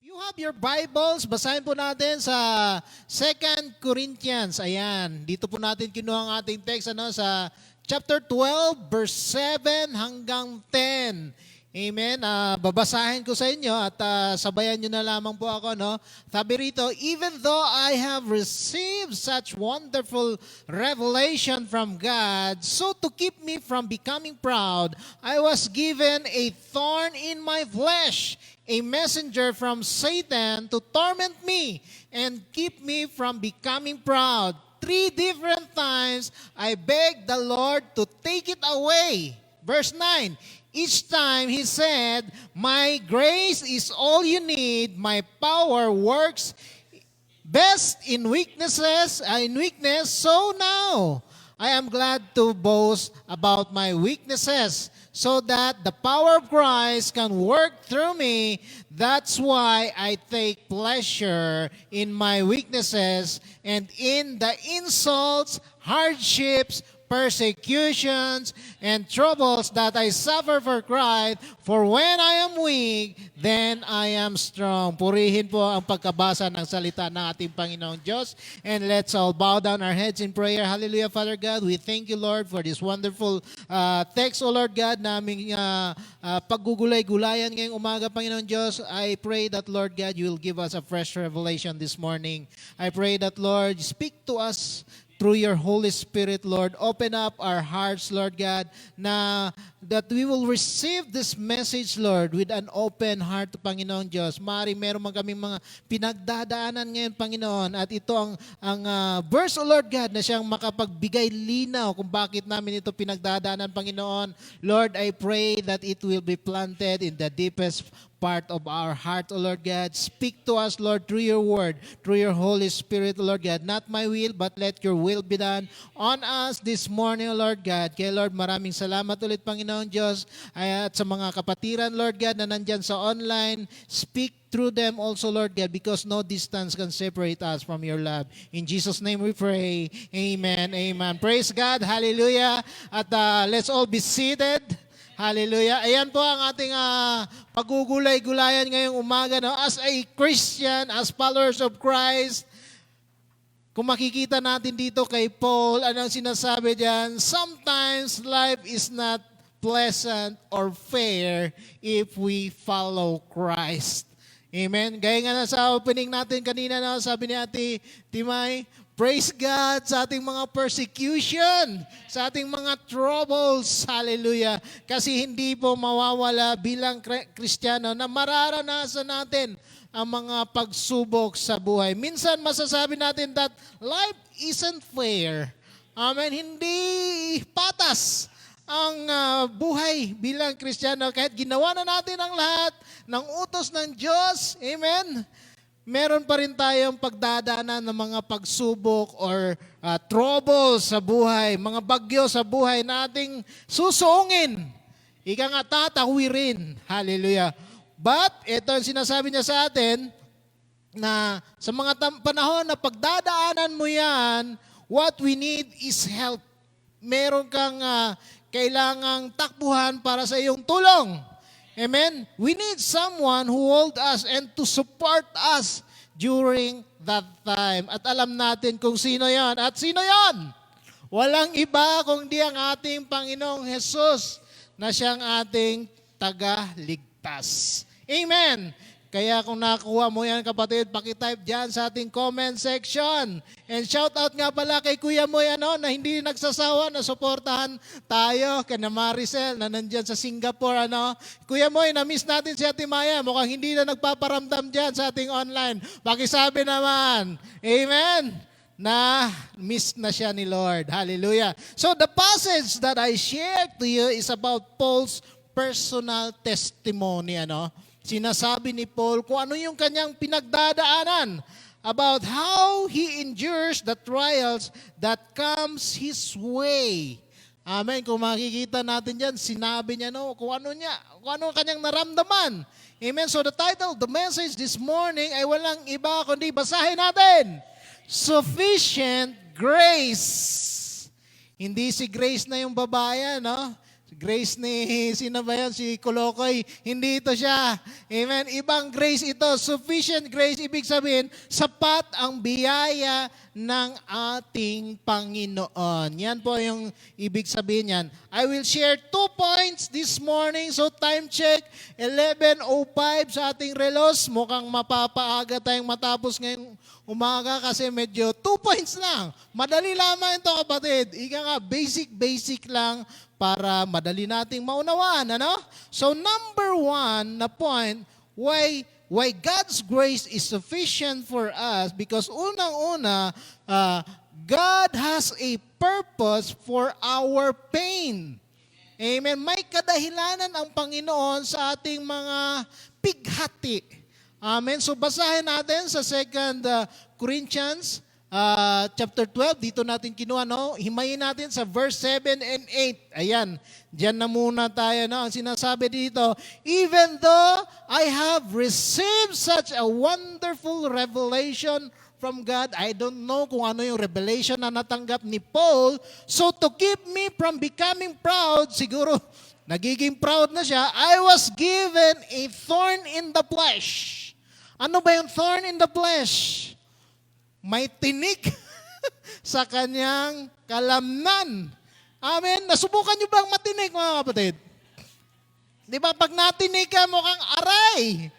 You have your Bibles, basahin po natin sa 2 Corinthians. Ayan, dito po natin kinuha ang ating text sa chapter 12, verse 7 hanggang 10. Amen. Babasahin ko sa inyo at sabayan nyo na lamang po ako. Sabi rito, even though I have received such wonderful revelation from God, so to keep me from becoming proud, I was given a thorn in my flesh, a messenger from Satan to torment me and keep me from becoming proud. 3 different times I begged the Lord to take it away. Verse 9, each time he said, my grace is all you need, my power works best in weakness, so now I am glad to boast about my weaknesses so that the power of Christ can work through me. That's why I take pleasure in my weaknesses and in the insults, hardships, persecutions, and troubles that I suffer for Christ. For when I am weak, then I am strong. Purihin po ang pagkabasa ng salita ng ating Panginoong Diyos. And let's all bow down our heads in prayer. Hallelujah, Father God. We thank you, Lord, for this wonderful text, O Lord God, naming paggugulay-gulayan ngayong umaga, Panginoong Diyos. I pray that, Lord God, you will give us a fresh revelation this morning. I pray that, Lord, speak to us through your Holy Spirit, Lord. Open up our hearts, Lord God, that we will receive this message, Lord, with an open heart, Panginoon Diyos. Maaari meron man kaming mga pinagdadaanan ngayon, Panginoon, at ito ang verse, O Lord God, na siyang makapagbigay linaw kung bakit namin ito pinagdadaanan, Panginoon. Lord, I pray that it will be planted in the deepest part of our heart, O Lord God. Speak to us, Lord, through your word, through your Holy Spirit, O Lord God. Not my will, but let your will be done on us this morning, O Lord God. Kaya Lord, maraming salamat ulit, Panginoon Diyos. At sa mga kapatiran, Lord God, na nandyan sa online, speak through them also, Lord God, because no distance can separate us from your love. In Jesus' name we pray. Amen. Amen. Praise God. Hallelujah. At let's all be seated. Hallelujah. Ayan po ang ating pagugulay-gulayan ngayong umaga. As a Christian, as followers of Christ, kung makikita natin dito kay Paul, anong sinasabi diyan? Sometimes life is not pleasant or fair if we follow Christ. Amen. Gaya nga sa opening natin kanina, sabi ni Ate Timay, praise God sa ating mga persecution, sa ating mga troubles. Hallelujah. Kasi hindi po mawawala bilang Kristiyano na mararanasan natin ang mga pagsubok sa buhay. Minsan masasabi natin that life isn't fair. Amen. Hindi patas ang buhay bilang Kristiyano. Kahit ginawa na natin ang lahat ng utos ng Diyos. Amen. Meron pa rin tayong pagdadaanan ng mga pagsubok or troubles sa buhay, mga bagyo sa buhay na ating susuungin. Ika nga tatawirin. Hallelujah. But, ito ang sinasabi niya sa atin, na sa mga panahon na pagdadaanan mo yan, what we need is help. Meron kang kailangang takbuhan para sa iyong tulong. Amen? We need someone who hold us and to support us during that time. At alam natin kung sino yon. At sino yon? Walang iba kundi ang ating Panginoong Jesus na siyang ating tagaligtas. Amen? Kaya kung nakuha mo yan, kapatid, pakitype dyan sa ating comment section. And shout out nga pala kay Kuya Moy na hindi nagsasawa na suportahan tayo. Kay na Maricel na nandyan sa Singapore. Kuya Moy, na-miss natin si Ate Maya. Mukhang hindi na nagpaparamdam dyan sa ating online. Pakisabi naman. Amen? Na miss na siya ni Lord. Hallelujah. So the passage that I shared to you is about Paul's personal testimony. Sinasabi ni Paul kung ano yung kanyang pinagdadaanan about how he endures the trials that comes his way. Amen. Kung makikita natin dyan, sinabi niya kung ano kanyang naramdaman. Amen. So the title, the message this morning ay walang iba kundi basahin natin. Sufficient grace. Hindi si Grace na yung babae, Grace ni, sino ba yan? Si Kolokoy. Hindi ito siya. Amen. Ibang grace ito. Sufficient grace. Ibig sabihin, sapat ang biyaya ng ating Panginoon. Yan po yung ibig sabihin yan. I will share 2 points this morning. So time check, 11:05 sa ating relos. Mukhang mapapaaga tayong matapos ngayong umaga kasi medyo 2 points lang. Madali lamang ito, kapatid. Ika nga, basic lang para madali nating maunawaan, ano? So number 1 na point, why God's grace is sufficient for us, because unang-una, God has a purpose for our pain. Amen. May kadahilanan ang Panginoon sa ating mga pighati. Amen. So basahin natin sa 2 Corinthians chapter 12, dito natin kinuha, no? Himayin natin sa verse 7 and 8. Ayan, diyan na muna tayo, no? Ang sinasabi dito, even though I have received such a wonderful revelation from God, I don't know kung ano yung revelation na natanggap ni Paul, so to keep me from becoming proud, siguro nagiging proud na siya, I was given a thorn in the flesh. Ano ba yung thorn in the flesh? May tinik sa kanyang kalamnan. Amen. Nasubukan niyo bang matinik, mga kapatid? Di ba, pag natinik ka, mukhang aray.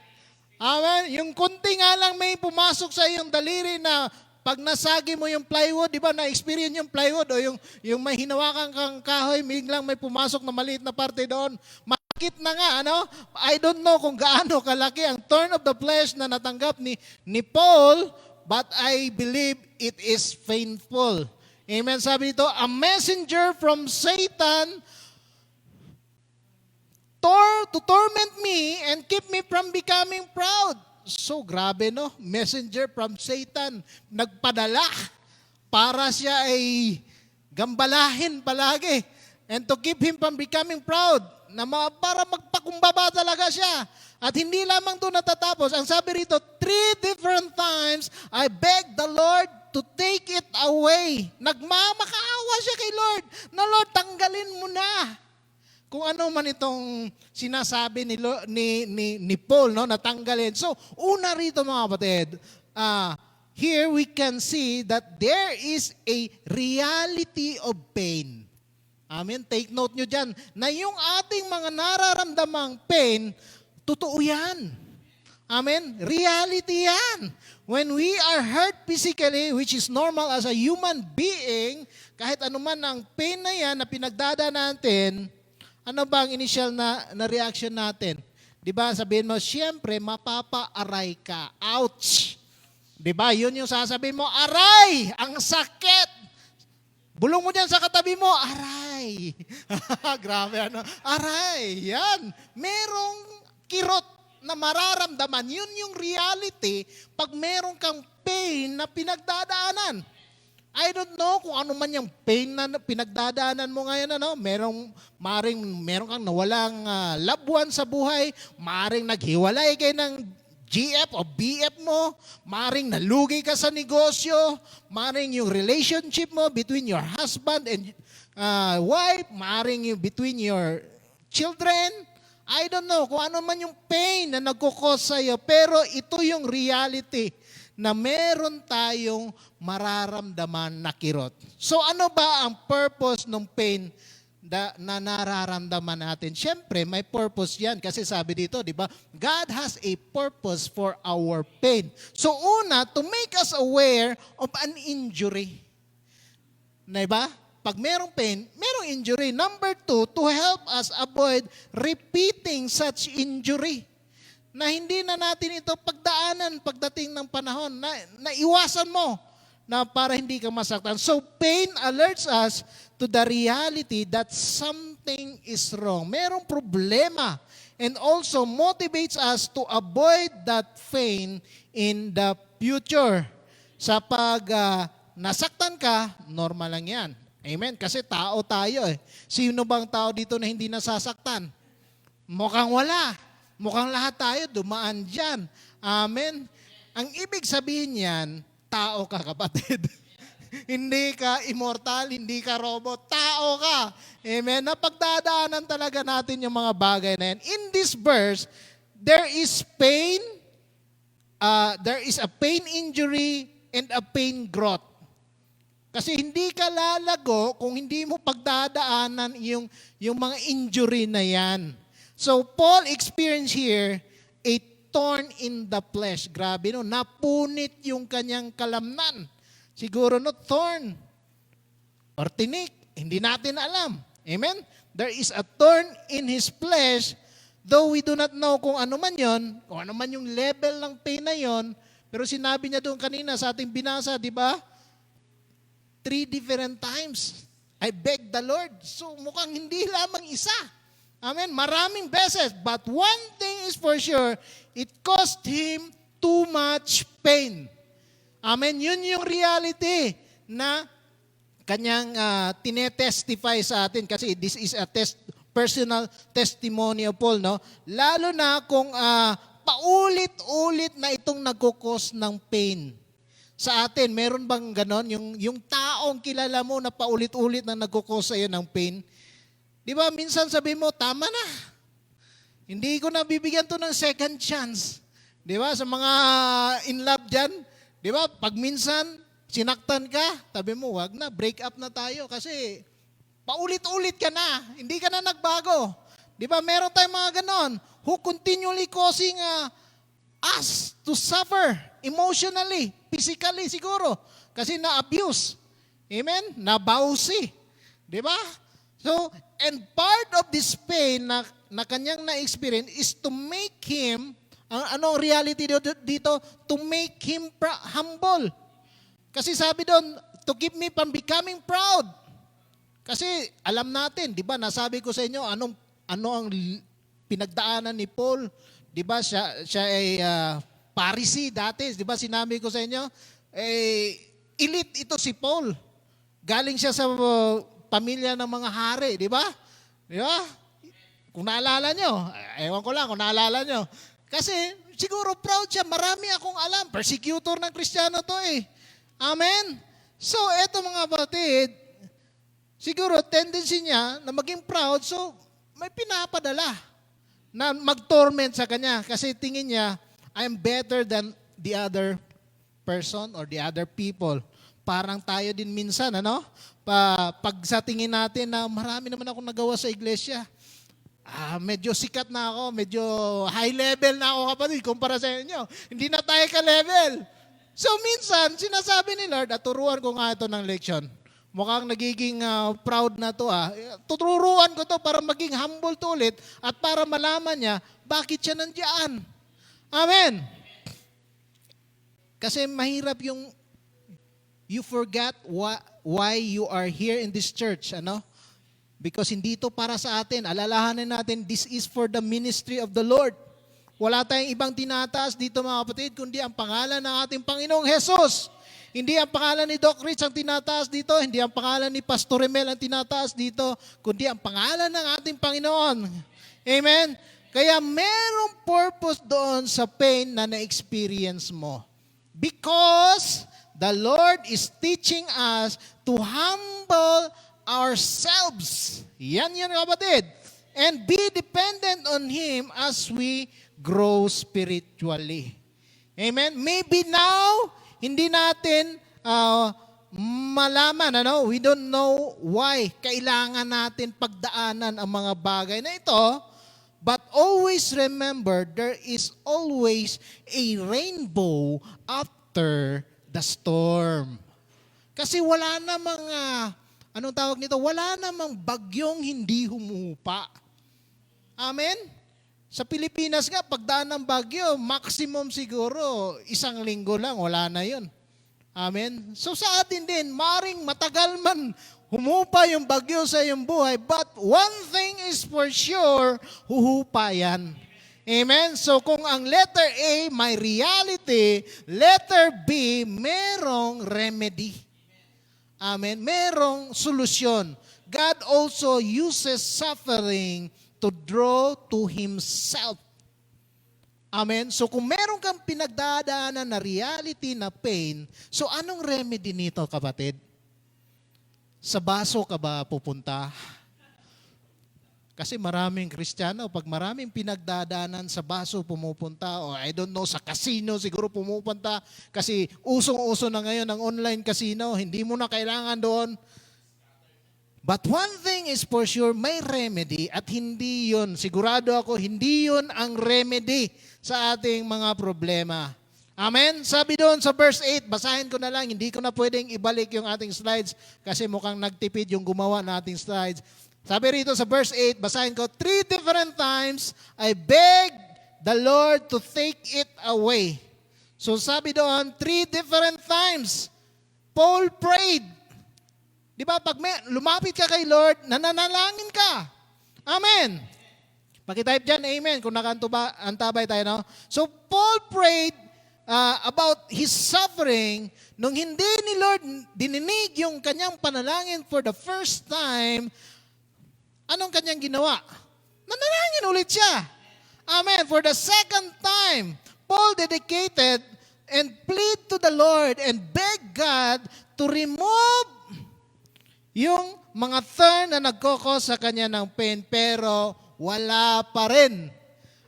Amen. Yung kunti nga lang may pumasok sa iyong daliri na pag nasagi mo yung plywood, di ba, na-experience yung plywood o yung may hinawakan kang kahoy, biglang may pumasok na maliit na parte doon. Makit na nga, ano? I don't know kung gaano kalaki ang thorn of the flesh na natanggap ni Paul, but I believe it is painful. Amen. Sabi dito, a messenger from Satan to torment me and keep me from becoming proud. So grabe, no? Messenger from Satan. Nagpadala para siya ay gambalahin palagi. And to keep him from becoming proud. Para magpakumbaba talaga siya. At hindi lamang doon natatapos. Ang sabi rito, 3 different times, I begged the Lord to take it away. Nagmamakaawa siya kay Lord. Na Lord, tanggalin mo na. Kung ano man itong sinasabi ni Paul, no, natanggalin. So, una rito, mga kapatid, here we can see that there is a reality of pain. Amen. Take note nyo dyan, na yung ating mga nararamdamang pain, totoo yan. Amen. Reality yan. When we are hurt physically, which is normal as a human being, kahit anuman ang pain na yan na pinagdadaan natin, ano ba ang initial na reaction natin? Di ba? Sabihin mo, siyempre, mapapa-aray ka. Ouch! Di ba? Yun yung sasabihin mo, aray! Ang sakit! Bulong mo dyan sa katabi mo, aray! Grabe, ano? Aray! Yan! Merong kirot na mararamdaman. Yun yung reality pag meron kang pain na pinagdadaanan. I don't know kung ano man yung pain na pinagdadaanan mo ngayon. Ano? Meron kang nawalang loved one sa buhay. Maring naghiwalay kayo ng GF o BF mo. Maring nalugi ka sa negosyo. Maring yung relationship mo between your husband and wife. Maring yung between your children. I don't know kung ano man yung pain na nagkukos sa'yo. Pero ito yung reality na meron tayong mararamdaman na kirot. So ano ba ang purpose ng pain na nararamdaman natin? Siyempre, may purpose yan. Kasi sabi dito, di ba? God has a purpose for our pain. So una, to make us aware of an injury. Di ba? Pag merong pain, merong injury. Number 2, to help us avoid repeating such injury. Na hindi na natin ito pagdaanan pagdating ng panahon, na iwasan mo na para hindi ka masaktan. So pain alerts us to the reality that something is wrong. Merong problema, and also motivates us to avoid that pain in the future. Sa pag nasaktan ka, normal lang yan. Amen? Kasi tao tayo eh. Sino bang tao dito na hindi nasasaktan? Mukhang wala. Mukhang lahat tayo dumaan dyan. Amen? Ang ibig sabihin yan, tao ka, kapatid. Hindi ka immortal, hindi ka robot, tao ka. Amen? Napagdadaanan talaga natin yung mga bagay na yan. In this verse, there is pain, there is a pain injury and a pain growth. Kasi hindi ka lalago kung hindi mo pagdadaanan yung mga injury na yan. So Paul experienced here a thorn in the flesh. Grabe no, napunit yung kanyang kalamnan. Siguro no, thorn or tinik, hindi natin alam. Amen? There is a thorn in his flesh, though we do not know kung ano man yon, kung ano man yung level ng pain na yon, pero sinabi niya doon kanina sa ating binasa, di ba? 3 different times, I begged the Lord. So mukhang hindi lamang isa. Amen? Maraming beses. But one thing is for sure, it cost him too much pain. Amen? Yun yung reality na kanyang tinetestify sa atin. Kasi this is a personal testimony of Paul. No? Lalo na kung paulit-ulit na itong nagkukos ng pain. Sa atin, meron bang ganon? Yung taong kilala mo na paulit-ulit na nagkukos sa iyo ng pain. Di ba, minsan sabi mo, tama na. Hindi ko na bibigyan to ng second chance. Di ba, sa mga in love dyan, di ba, pag minsan sinaktan ka, sabi mo, wag na, break up na tayo kasi paulit-ulit ka na, hindi ka na nagbago. Di ba, meron tayong mga ganon who continually causing us to suffer emotionally, physically siguro, kasi na-abuse. Amen? Na-bawsi. Di ba? So, and part of this pain na kanyang na-experience is to make him, anong reality dito? To make him humble. Kasi sabi doon, to keep me from becoming proud. Kasi alam natin, di ba, nasabi ko sa inyo, ano ang pinagdaanan ni Paul. Di ba, siya ay Pharisee dati. Di ba, sinabi ko sa inyo, elite ito si Paul. Galing siya sa pamilya ng mga hari, di ba? Di ba? Kung naalala nyo, ewan ko lang kung naalala nyo. Kasi siguro proud siya, marami akong alam. Persecutor ng Kristiyano to eh. Amen? So, eto mga batid, siguro tendency niya na maging proud, so may pinapadala na mag-torment sa kanya kasi tingin niya, I'm better than the other person or the other people. Parang tayo din minsan, ano? Pag sa tingin natin na marami naman akong nagawa sa iglesia, medyo sikat na ako, medyo high level na ako kapatid, kumpara sa inyo. Hindi na tayo ka-level. So minsan, sinasabi ni Lord, at turuan ko nga ito ng leksyon. Mukhang nagiging proud na to. Tuturuan ko to para maging humble to ulit at para malaman niya bakit siya nandiyan. Amen. Kasi mahirap yung you forgot why you are here in this church. Ano? Because hindi ito para sa atin. Alalahanin natin, this is for the ministry of the Lord. Wala tayong ibang tinataas dito mga kapatid, kundi ang pangalan ng ating Panginoong Jesus. Hindi ang pangalan ni Doc Rich ang tinataas dito, hindi ang pangalan ni Pastor Remel ang tinataas dito, kundi ang pangalan ng ating Panginoon. Amen? Kaya merong purpose doon sa pain na na-experience mo. Because the Lord is teaching us to humble ourselves. Yan yun kapatid. And be dependent on Him as we grow spiritually. Amen? Maybe now, hindi natin malaman, ano? We don't know why kailangan natin pagdaanan ang mga bagay na ito, but always remember, there is always a rainbow after the storm. Kasi wala namang, anong tawag nito? Wala namang bagyong hindi humupa. Amen? Sa Pilipinas nga, pagdaan ng bagyo, maximum siguro, 1 linggo lang, wala na yun. Amen? So sa atin din, maring matagal man humupa yung bagyo sa iyong buhay, but one thing is for sure, huhupa yan. Amen? So kung ang letter A may reality, letter B merong remedy. Amen? Merong solusyon. God also uses suffering to draw to Himself. Amen? So kung meron kang pinagdadaanan na reality na pain, so anong remedy nito, kapatid? Sa baso ka ba pupunta? Kasi maraming Kristiyano, pag maraming pinagdadaanan sa baso pumupunta, o I don't know, sa casino siguro pumupunta, kasi usong-uso na ngayon ang online casino, hindi mo na kailangan doon. But one thing is for sure, may remedy at hindi yun, sigurado ako, hindi yun ang remedy sa ating mga problema. Amen? Sabi doon sa verse 8, basahin ko na lang, hindi ko na pwedeng ibalik yung ating slides kasi mukhang nagtipid yung gumawa na ating slides. Sabi rito sa verse 8, basahin ko, 3 different times I begged the Lord to take it away. So sabi doon, 3 different times, Paul prayed. Di ba, pag lumapit ka kay Lord, nananalangin ka. Amen. Pakitype dyan, amen, kung nakantabay tayo, no? So Paul prayed about his suffering. Nung hindi ni Lord dininig yung kanyang panalangin for the first time, anong kanyang ginawa? Nanalangin ulit siya. Amen. For the second time, Paul dedicated and plead to the Lord and beg God to remove yung mga thorn na nagkokos sa kanya ng pain, pero wala pa rin.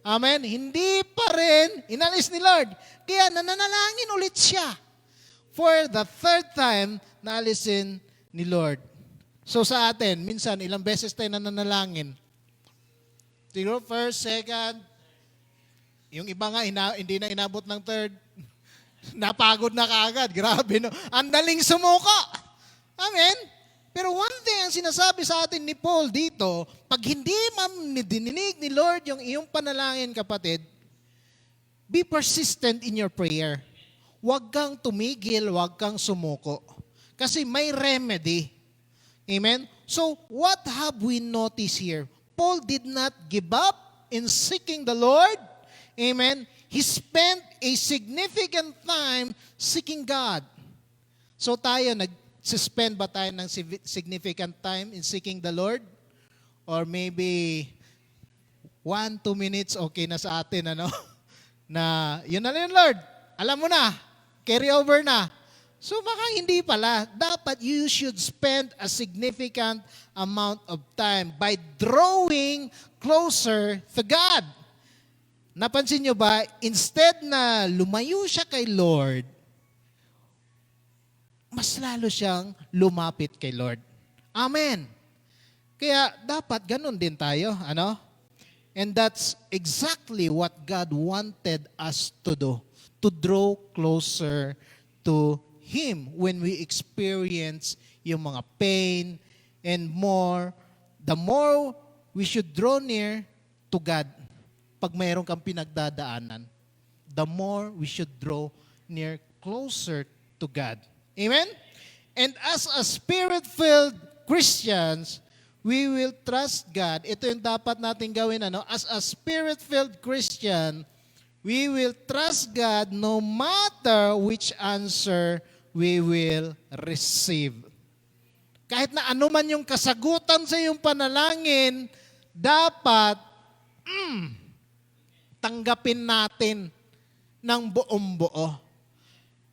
Amen. Hindi pa rin inalis ni Lord. Kaya nananalangin ulit siya. For the third time, naalisin ni Lord. So sa atin, minsan, ilang beses tayo nananalangin. Siguro first, second, yung iba nga, hindi na inabot ng third. Napagod na kaagad. Grabe, no? Ang daling sumuko. Amen? Pero one thing ang sinasabi sa atin ni Paul dito, pag hindi dininig ni Lord yung iyong panalangin, kapatid, be persistent in your prayer. Huwag kang tumigil, huwag kang sumuko. Kasi may remedy. Amen? So, what have we noticed here? Paul did not give up in seeking the Lord. Amen? He spent a significant time seeking God. So tayo, nag-spend ba tayo ng significant time in seeking the Lord? Or maybe 1-2 minutes, okay na sa atin, ano? Na, yun na lang, Lord. Alam mo na, carry over na. So baka hindi pala. Dapat you should spend a significant amount of time by drawing closer to God. Napansin nyo ba, instead na lumayo siya kay Lord, mas lalo siyang lumapit kay Lord. Amen. Kaya dapat ganun din tayo, ano? And that's exactly what God wanted us to do, to draw closer to Him when we experience yung mga pain and more, the more we should draw near to God. Pag mayroon kang pinagdadaanan, the more we should draw near closer to God. Amen? And as a Spirit-filled Christians, we will trust God. Ito yung dapat natin gawin, ano? As a Spirit-filled Christian, we will trust God no matter which answer we will receive. Kahit na ano man yung kasagutan sa iyong panalangin, dapat tanggapin natin ng buong buo.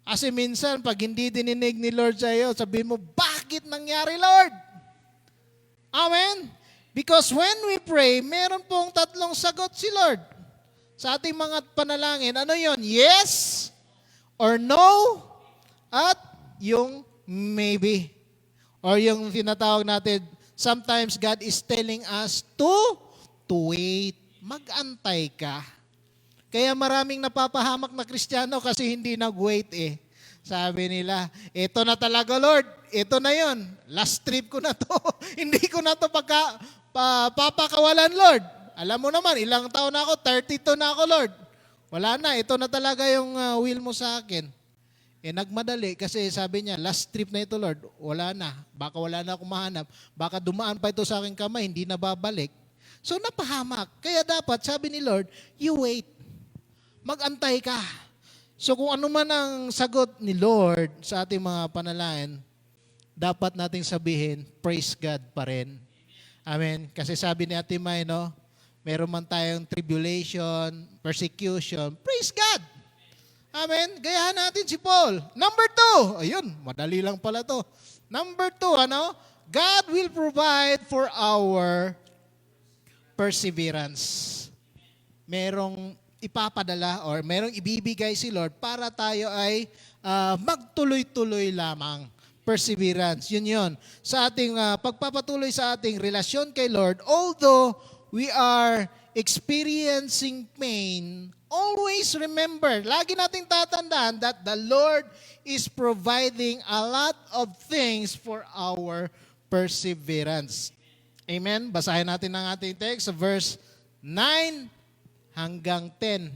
Kasi minsan, pag hindi dininig ni Lord sa iyo, sabihin mo, bakit nangyari, Lord? Amen? Because when we pray, meron pong 3 sagot si Lord. Sa ating mga panalangin, ano yon? Yes or no? At yung maybe. Or yung tinatawag natin, sometimes God is telling us to wait. Mag-antay ka. Kaya maraming napapahamak na Kristiyano kasi hindi nag-wait eh. Sabi nila, ito na talaga Lord, ito na yon. Last trip ko na to. Hindi ko na to papakawalan Lord. Alam mo naman, ilang taon na ako, 32 na ako Lord. Wala na, ito na talaga yung will mo sa akin. Nagmadali kasi sabi niya, last trip na ito Lord, wala na. Baka wala na akong mahanap. Baka dumaan pa ito sa aking kamay, hindi na babalik. So napahamak. Kaya dapat, sabi ni Lord, you wait. Mag-antay ka. So kung ano man ang sagot ni Lord sa ating mga panalangin, dapat nating sabihin, praise God pa rin. Amen. Kasi sabi ni Ate May, no, meron man tayong tribulation, persecution, praise God. Amen? Gayahan natin si Paul. Number 2, ayun, madali lang pala to. Number 2, God will provide for our perseverance. Merong ipapadala or merong ibibigay si Lord para tayo ay magtuloy-tuloy lamang. Perseverance, yun. Sa ating pagpapatuloy sa ating relasyon kay Lord, although we are experiencing pain, always remember, lagi nating tatandaan that the Lord is providing a lot of things for our perseverance. Amen? Basahin natin ang ating text sa verse 9 hanggang 10.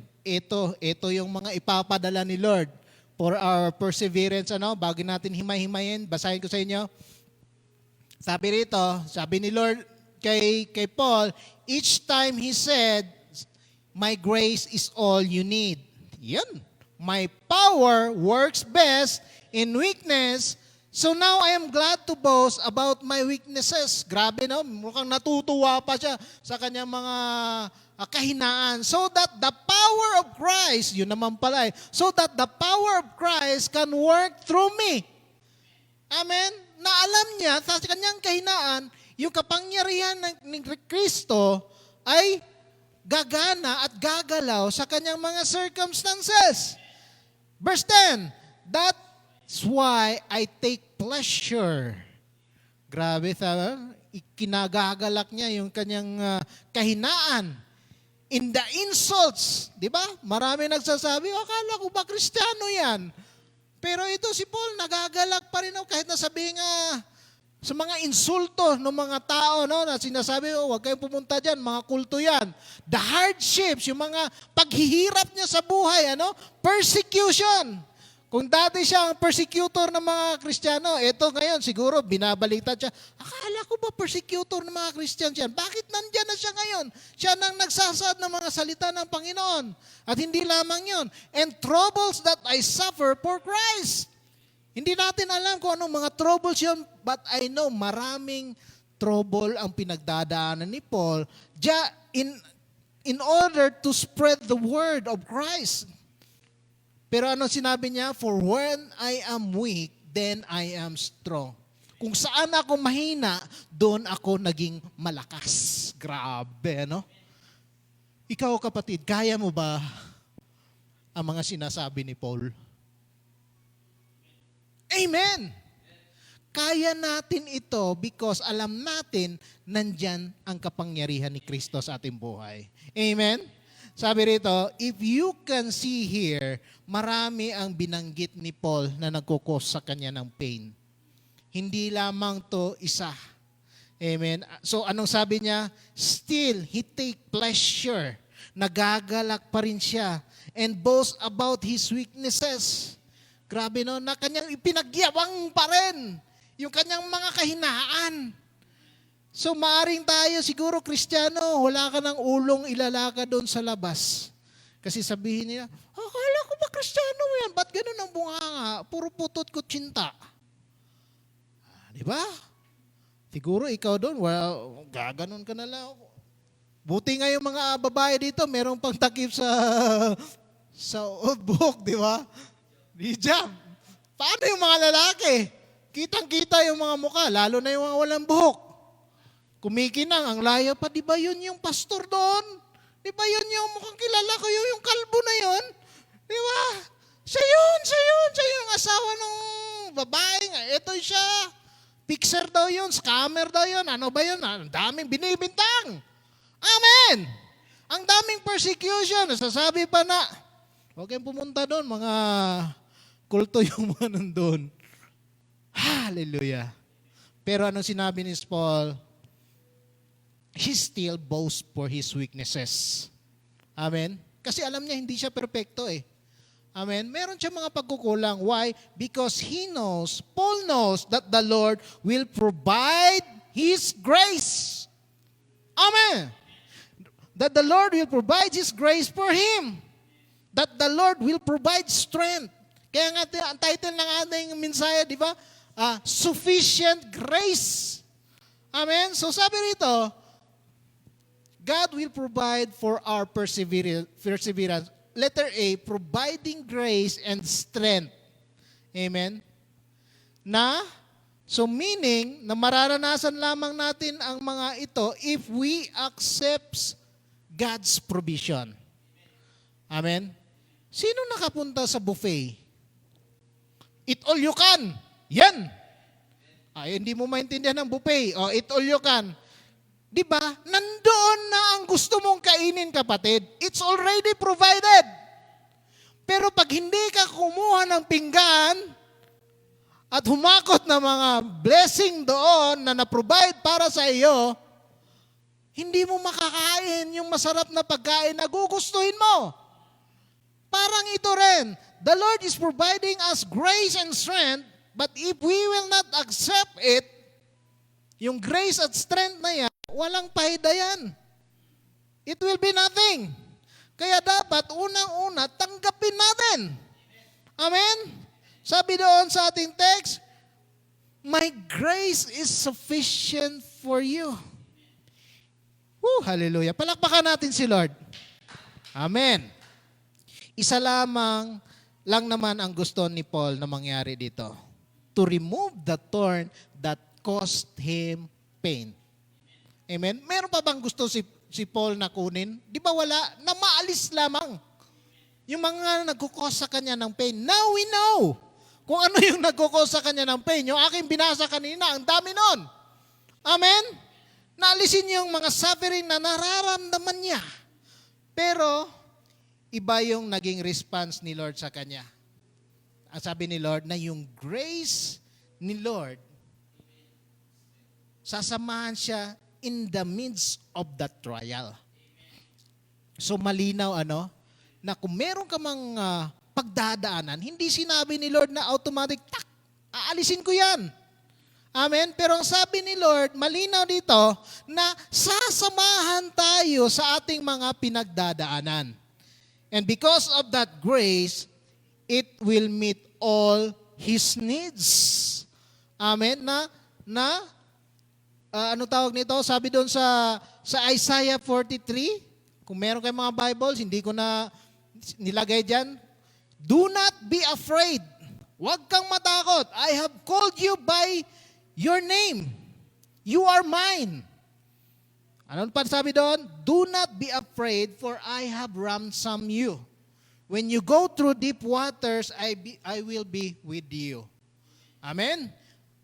Ito yung mga ipapadala ni Lord for our perseverance. Bago natin himay-himayin, basahin ko sa inyo. Sabi ni Lord kay Paul, each time he said, my grace is all you need. Yan. My power works best in weakness. So now I am glad to boast about my weaknesses. Grabe, mukhang natutuwa pa siya sa kanyang mga kahinaan. So that the power of Christ, yun naman pala so that the power of Christ can work through me. Amen? Na alam niya, sa kanyang kahinaan, yung kapangyarihan ni Kristo ay gagana at gagalaw sa kanyang mga circumstances. Verse 10, that's why I take pleasure. Grabe, kinagagalak niya yung kanyang kahinaan. In the insults, di ba? Marami nagsasabi, akala ko ba Kristiyano yan? Pero ito si Paul, nagagalak pa rin kahit nasabihin sa mga insulto ng mga tao, na sinasabi, huwag kayong pumunta dyan, mga kulto yan. The hardships, yung mga paghihirap niya sa buhay, persecution. Kung dati siya ang persecutor ng mga Kristiyano, ito ngayon siguro binabaliktad siya. Akala ko ba persecutor ng mga Kristiyano yan? Bakit nandyan na siya ngayon? Siya nang nagsasad ng mga salita ng Panginoon. At hindi lamang yun. And troubles that I suffer for Christ. Hindi natin alam kung anong mga troubles yun, but I know maraming trouble ang pinagdadaanan ni Paul in order to spread the word of Christ. Pero ano sinabi niya? For when I am weak, then I am strong. Kung saan ako mahina, doon ako naging malakas. Grabe, Ikaw, kapatid, kaya mo ba ang mga sinasabi ni Paul? Amen! Kaya natin ito because alam natin nandyan ang kapangyarihan ni Kristo sa ating buhay. Amen? Sabi rito, if you can see here, marami ang binanggit ni Paul na nagkukos sa kanya ng pain. Hindi lamang to isa. Amen. So anong sabi niya? Still, he take pleasure. Nagagalak pa rin siya. And boast about his weaknesses. Grabe na kanyang ipinagyabang pa rin yung kanyang mga kahinaan. So maaring tayo siguro Kristiyano, wala ka ng ulong ilalaka doon sa labas. Kasi sabihin nila, akala ko ba Kristiyano yan? Ba't ganun ang bunganga? Puro putot kutsinta. Di ba? Siguro ikaw doon, gaganon ka na lang. Buti nga yung mga babae dito, merong pang takip sa buhok, di ba? Hijab. Paano yung mga lalaki? Kitang-kita yung mga mukha, lalo na yung mga walang buhok. Kumikinang, ang layo pa, di ba yun yung pastor doon? Di ba yun yung mukhang kilala ko, yung kalbo na yun? Di ba? Siya yung asawa ng babae. Ito siya. Fixer daw yun, scammer daw yun. Ano ba yun? Ang daming binibintang. Amen! Ang daming persecution. Nasasabi pa na, huwag kayong pumunta doon, mga kulto yung mga nandun. Hallelujah. Pero anong sinabi ni Paul? He still boasts for his weaknesses. Amen? Kasi alam niya hindi siya perfecto eh. Amen? Meron siya mga pagkukulang. Why? Because Paul knows that the Lord will provide His grace. Amen? That the Lord will provide His grace for him. That the Lord will provide strength. Kaya nga ang title ng ating mensahe, di ba? Sufficient grace. Amen? So sabi rito, God will provide for our perseverance. Letter A, providing grace and strength. Amen? So meaning, na mararanasan lamang natin ang mga ito if we accept God's provision. Amen? Sino nakapunta sa buffet? Eat all you can. Yan. Ay, hindi mo maintindihan ng buffet. O, eat all you can. Di ba? Nandoon na ang gusto mong kainin, kapatid. It's already provided. Pero pag hindi ka kumuha ng pinggan at humakot ng mga blessing doon na na-provide para sa iyo, hindi mo makakain yung masarap na pagkain na gugustuhin mo. Parang ito rin. The Lord is providing us grace and strength, but if we will not accept it, yung grace at strength na yan, walang pahida yan. It will be nothing. Kaya dapat unang-una, tanggapin natin. Amen? Sabi doon sa ating text, my grace is sufficient for you. Woo, hallelujah. Palakpakan natin si Lord. Amen. Isa lamang lang naman ang gusto ni Paul na mangyari dito. To remove the thorn that caused him pain. Amen? Meron pa bang gusto si Paul na kunin? Di ba wala? Na maalis lamang. Yung mga nagkukos sa kanya ng pain. Now we know kung ano yung nagkukos sa kanya ng pain. Yung aking binasa kanina, ang dami nun. Amen? Naalisin yung mga suffering na nararamdaman niya. Pero, iba yung naging response ni Lord sa kanya. Ang sabi ni Lord na yung grace ni Lord, sasamahan siya in the midst of that trial. So malinaw na kung meron ka mang pagdadaanan, hindi sinabi ni Lord na automatic, tak, aalisin ko yan. Amen? Pero ang sabi ni Lord, malinaw dito, na sasamahan tayo sa ating mga pinagdadaanan. And because of that grace, it will meet all His needs. Amen? Ano tawag nito? Sabi doon sa Isaiah 43, kung meron kayong mga Bibles, hindi ko na nilagay dyan. Do not be afraid. Huwag kang matakot. I have called you by your name. You are mine. Ano pa sabi doon? Do not be afraid, for I have ransomed you. When you go through deep waters, I will be with you. Amen?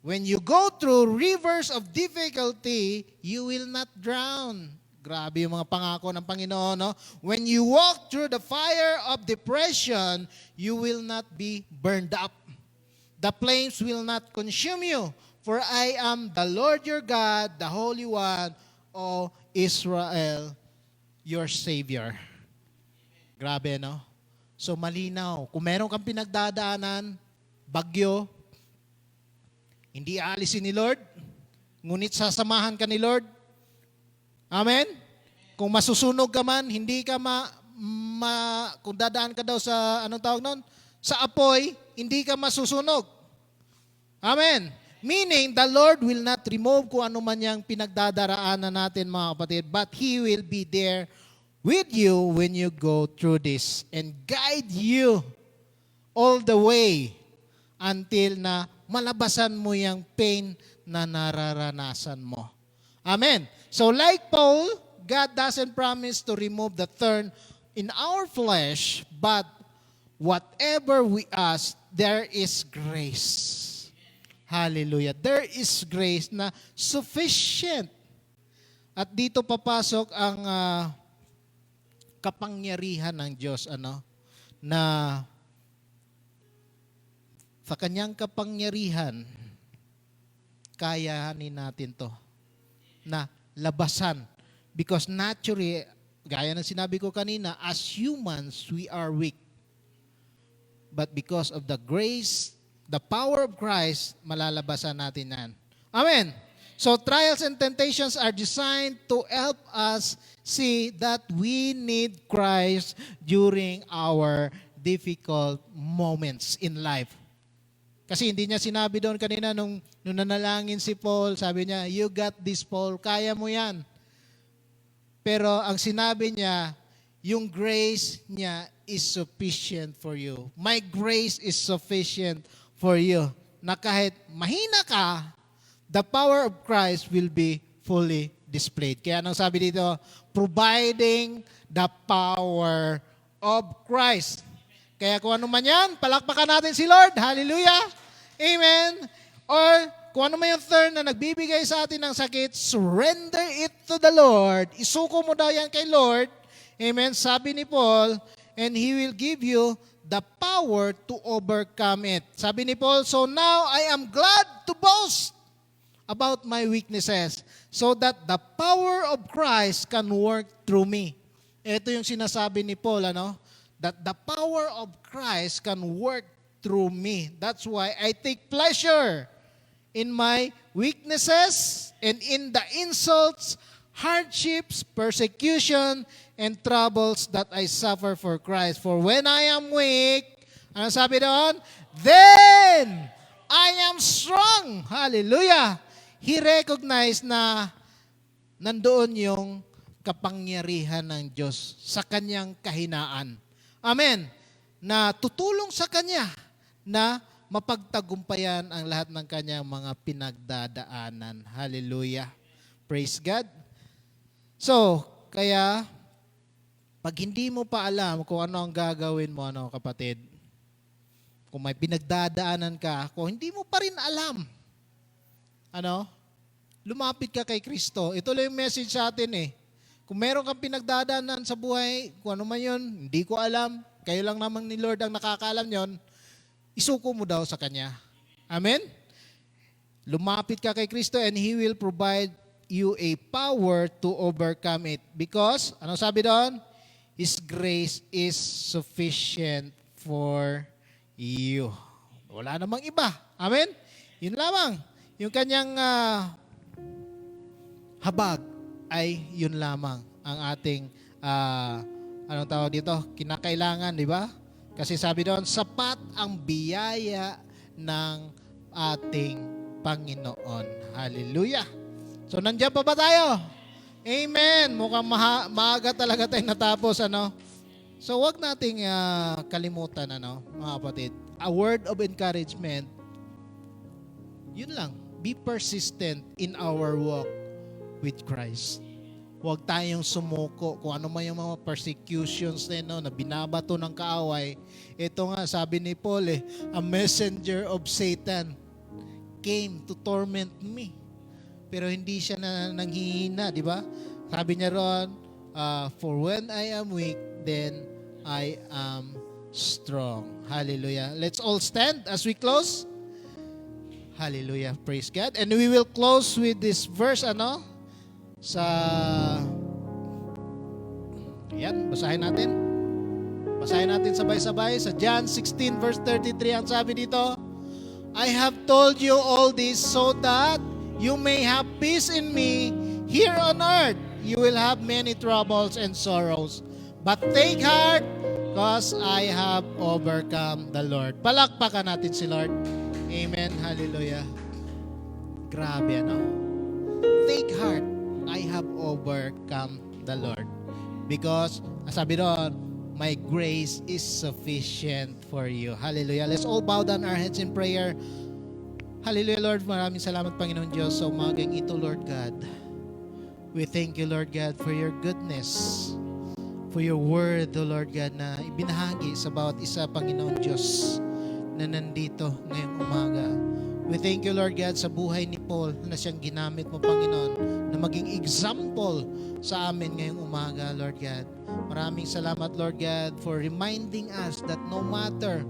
When you go through rivers of difficulty, you will not drown. Grabe yung mga pangako ng Panginoon, no? When you walk through the fire of depression, you will not be burned up. The flames will not consume you, for I am the Lord your God, the Holy One, O Israel, your Savior. Grabe, no? So malinaw. Kung meron kang pinagdadaanan, bagyo, hindi aalisin ni Lord, ngunit sasamahan ka ni Lord. Amen? Kung masusunog ka man, hindi ka kung dadaan ka daw sa, anong tawag nun? Sa apoy, hindi ka masusunog. Amen? Meaning, the Lord will not remove kung ano man yung pinagdadaraanan natin, mga kapatid, but He will be there with you when you go through this and guide you all the way until na malabasan mo yung pain na nararanasan mo. Amen. So like Paul, God doesn't promise to remove the thorn in our flesh, but whatever we ask, there is grace. Hallelujah. There is grace na sufficient. At dito papasok ang kapangyarihan ng Diyos, na sa kanyang kapangyarihan, kayahanin natin to, na labasan. Because naturally, gaya ng sinabi ko kanina, as humans, we are weak. But because of the grace, the power of Christ, malalabasan natin yan. Amen. So trials and temptations are designed to help us see that we need Christ during our difficult moments in life. Kasi hindi niya sinabi doon kanina nung nanalangin si Paul, sabi niya, you got this, Paul, kaya mo yan. Pero ang sinabi niya, yung grace niya is sufficient for you. My grace is sufficient for you. Na kahit mahina ka, the power of Christ will be fully displayed. Kaya anong sabi dito? Providing the power of Christ. Kaya kung ano man yan, palakpakan natin si Lord. Hallelujah. Amen. Or kung ano man yung third na nagbibigay sa atin ng sakit, surrender it to the Lord. Isuko mo daw yan kay Lord. Amen. Sabi ni Paul, and He will give you the power to overcome it. Sabi ni Paul, so now I am glad to boast about my weaknesses so that the power of Christ can work through me. Ito yung sinasabi ni Paul, that the power of Christ can work through me. That's why I take pleasure in my weaknesses and in the insults, hardships, persecution, and troubles that I suffer for Christ. For when I am weak, ano sabi doon? Then I am strong. Hallelujah. He recognized na nandoon yung kapangyarihan ng Diyos sa kanyang kahinaan. Amen. Na tutulong sa kanya na mapagtagumpayan ang lahat ng kanyang mga pinagdadaanan. Hallelujah. Praise God. So, kaya, pag hindi mo pa alam kung ano ang gagawin mo, kapatid, kung may pinagdadaanan ka, kung hindi mo pa rin alam, lumapit ka kay Kristo. Ito lang yung message sa atin eh. Kung meron kang pinagdadaanan sa buhay, kung ano man yun, hindi ko alam, kayo lang naman ni Lord ang nakakaalam yon, isuko mo daw sa Kanya. Amen? Lumapit ka kay Kristo and He will provide you a power to overcome it. Because, ano sabi doon? His grace is sufficient for you. Wala namang iba. Amen? Yun lamang. Yung kanyang habag ay yun lamang ang ating, anong tawag dito? Kinakailangan, di ba? Kasi sabi doon, sapat ang biyaya ng ating Panginoon. Hallelujah! So, nandiyan pa ba tayo? Amen! Mukhang maaga talaga tayong natapos, So, wag nating kalimutan, mga kapatid. A word of encouragement, yun lang. Be persistent in our walk with Christ. Huwag tayong sumuko kung ano man yung mga persecutions na binabato ng kaaway. Ito nga, sabi ni Paul, a messenger of Satan came to torment me. Pero hindi siya nanghihina, di ba? Sabi niya ron, for when I am weak, then I am strong. Hallelujah. Let's all stand as we close. Hallelujah. Praise God. And we will close with this verse, Ayan, basahin natin. Basahin natin sabay-sabay sa John 16 verse 33. Ang sabi dito, I have told you all this so that you may have peace in me. Here on earth, you will have many troubles and sorrows. But take heart, because I have overcome the Lord. Palakpakan natin si Lord. Amen. Hallelujah. Grabe, Take heart, I have overcome the Lord. Because, sabi doon, my grace is sufficient for you. Hallelujah. Let's all bow down our heads in prayer. Hallelujah, Lord. Maraming salamat, Panginoon Diyos, sa umagang ito, Lord God. We thank you, Lord God, for your goodness, for your word, O Lord God, na ibinahagi sa bawat isa, Panginoon Diyos, na nandito ngayong umaga. We thank you, Lord God, sa buhay ni Paul na siyang ginamit mo, Panginoon, na maging example sa amin ngayong umaga, Lord God. Maraming salamat, Lord God, for reminding us that no matter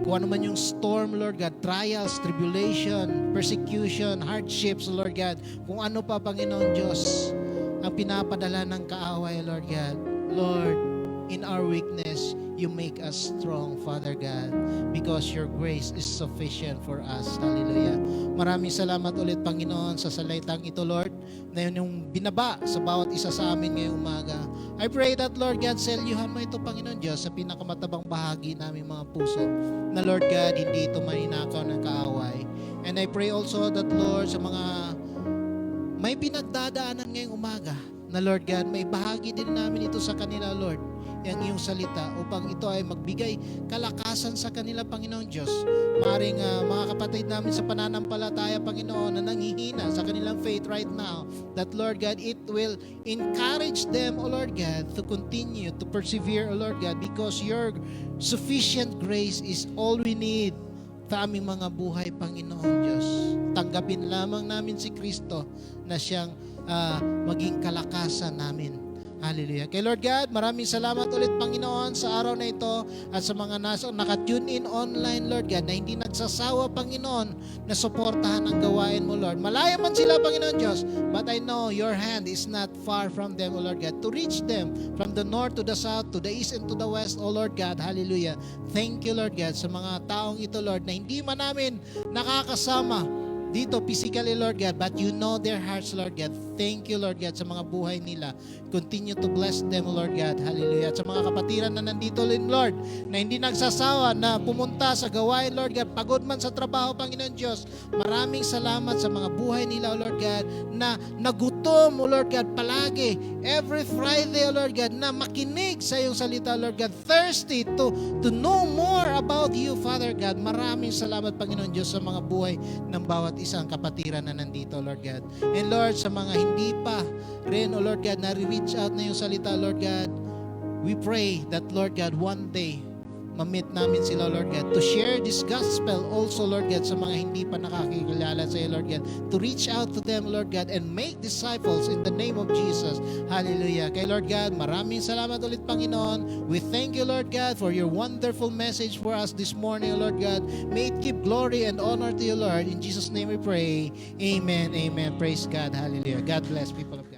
kung ano man yung storm, Lord God, trials, tribulation, persecution, hardships, Lord God, kung ano pa, Panginoon Diyos, ang pinapadala ng kaaway, Lord God. Lord, in our weakness, you make us strong, Father God, because your grace is sufficient for us. Hallelujah. Maraming salamat ulit, Panginoon, sa salitang ito, Lord, na yun yung binaba sa bawat isa sa amin ngayong umaga. I pray that, Lord God, selyuhan mo ito, Panginoon Diyos, sa pinakamatabang bahagi namin mga puso, na, Lord God, hindi ito maninakaw ng kaaway. And I pray also that, Lord, sa mga may pinagdadaanan ngayong umaga, na Lord God, may bahagi din namin ito sa kanila, Lord, ang iyong salita upang ito ay magbigay kalakasan sa kanila, Panginoon Diyos. Maring mga kapatid namin sa pananampalataya, Panginoon, na nanghihina sa kanilang faith right now, that Lord God, it will encourage them, O Lord God, to continue to persevere, O Lord God, because your sufficient grace is all we need sa aming mga buhay, Panginoon Diyos. Tanggapin lamang namin si Kristo na siyang maging kalakasan namin. Hallelujah. Kay Lord God, maraming salamat ulit, Panginoon, sa araw na ito at sa mga naka-tune in online, Lord God, na hindi nagsasawa, Panginoon, na suportahan ang gawain mo, Lord. Malaya man sila, Panginoon Diyos, but I know your hand is not far from them, O Lord God, to reach them from the north to the south, to the east and to the west, O Lord God. Hallelujah. Thank you, Lord God, sa mga taong ito, Lord, na hindi man namin nakakasama dito physically, Lord God, but you know their hearts, Lord God. Thank you, Lord God, sa mga buhay nila. Continue to bless them, Lord God. Hallelujah. At sa mga kapatiran na nandito rin, Lord, na hindi nagsasawa na pumunta sa gawain, Lord God, pagod man sa trabaho, Panginoon Diyos, maraming salamat sa mga buhay nila, O Lord God, na nagutom, O Lord God, palagi, every Friday, O Lord God, na makinig sa iyong salita, Lord God, thirsty to know more about you, Father God. Maraming salamat, Panginoon Diyos, sa mga buhay ng bawat isang kapatiran na nandito, Lord God. And Lord, sa mga hindi pa rin, O Lord God, na-reach out na yung salita, Lord God, we pray that, Lord God, one day, ma-meet namin sila, Lord God, to share this gospel also, Lord God, sa mga hindi pa nakakilala sa iyo, Lord God, to reach out to them, Lord God, and make disciples in the name of Jesus. Hallelujah. Kay Lord God, maraming salamat ulit, Panginoon. We thank you, Lord God, for your wonderful message for us this morning, Lord God. May it give glory and honor to you, Lord. In Jesus' name we pray. Amen. Amen. Praise God. Hallelujah. God bless, people of God.